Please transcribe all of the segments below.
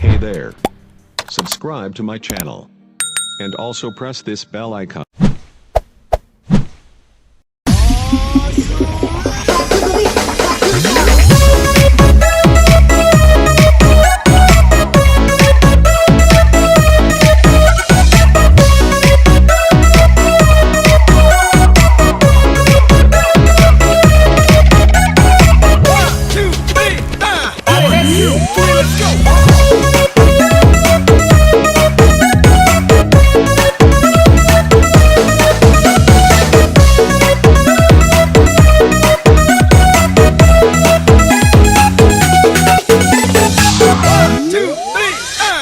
Hey there. Subscribe to my channel. And also press this bell icon.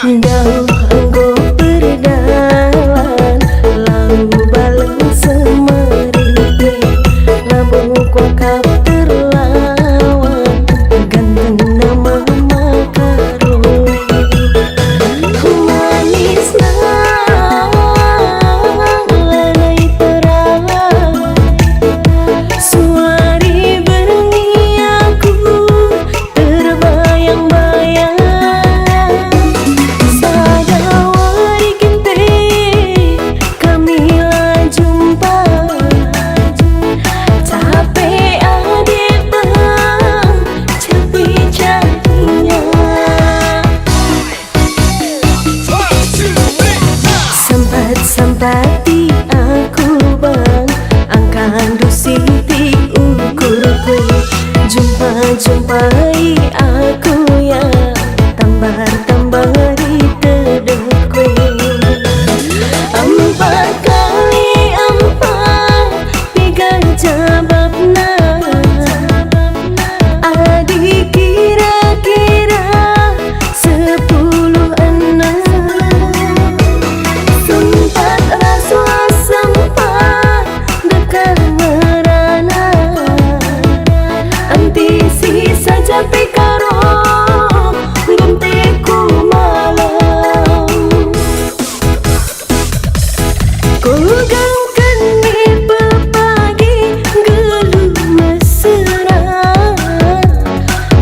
Jauh engkau berjalan, lalu balang semari, lambung kuakap terlawan, ganteng nama makaroni, manis lalai terang, suari berengi aku terbayang-bayang. Sempati aku bang, angkan dusiti ukur kue, jumpai aku ya, tambari tedek kue. 4 kali 4 tiga jawabna, adik kira-kira 10 anak. Sampai karo guntingku malam, ku gangkan di pagi gelu mesra,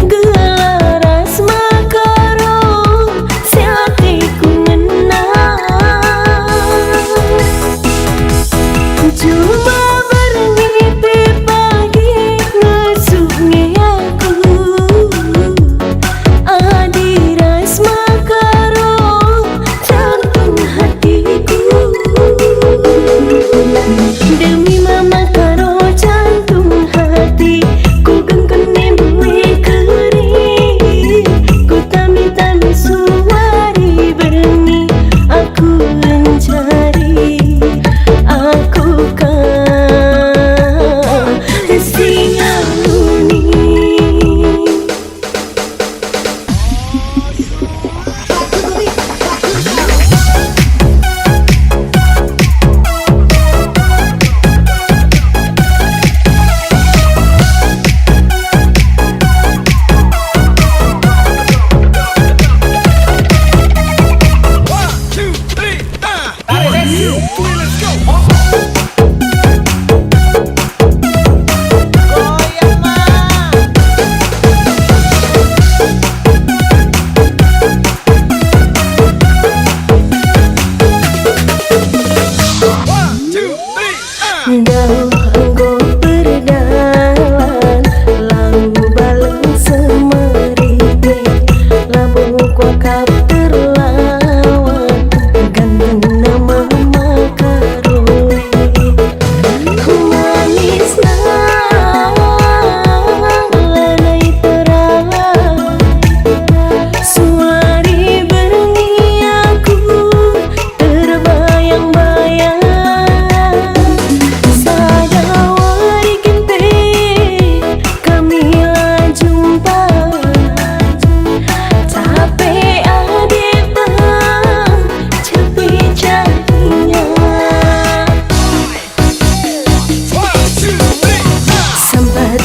gelaras makaro siatiku ngenang, cuma bermimpi pagi ngesuknya aku. Demi mama karo jantung hati, ku gengken nemui kering, ku tami-tami suari berengi, aku mencari, aku kan singaluni. Jauh engkau berjalan, lalu balang semari, lambung kuakap terlawan, ganteng nama makaroni, manis lalai terang, suari berengi aku terbayang-bayang.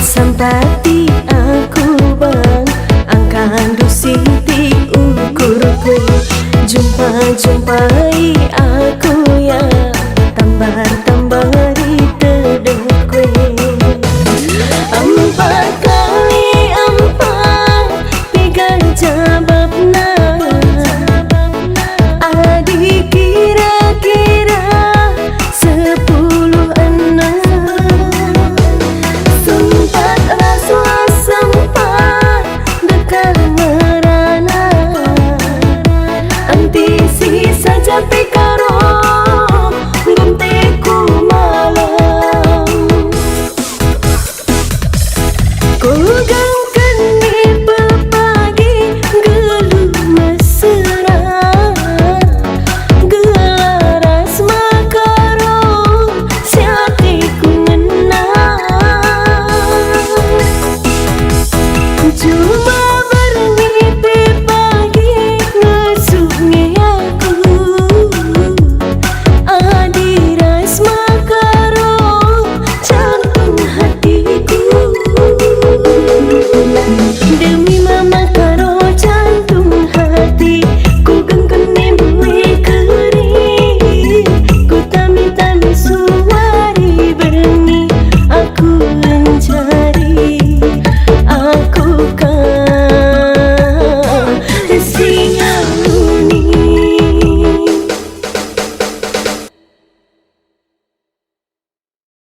Sempati aku bang, angkan dusiti ukur kue, jumpai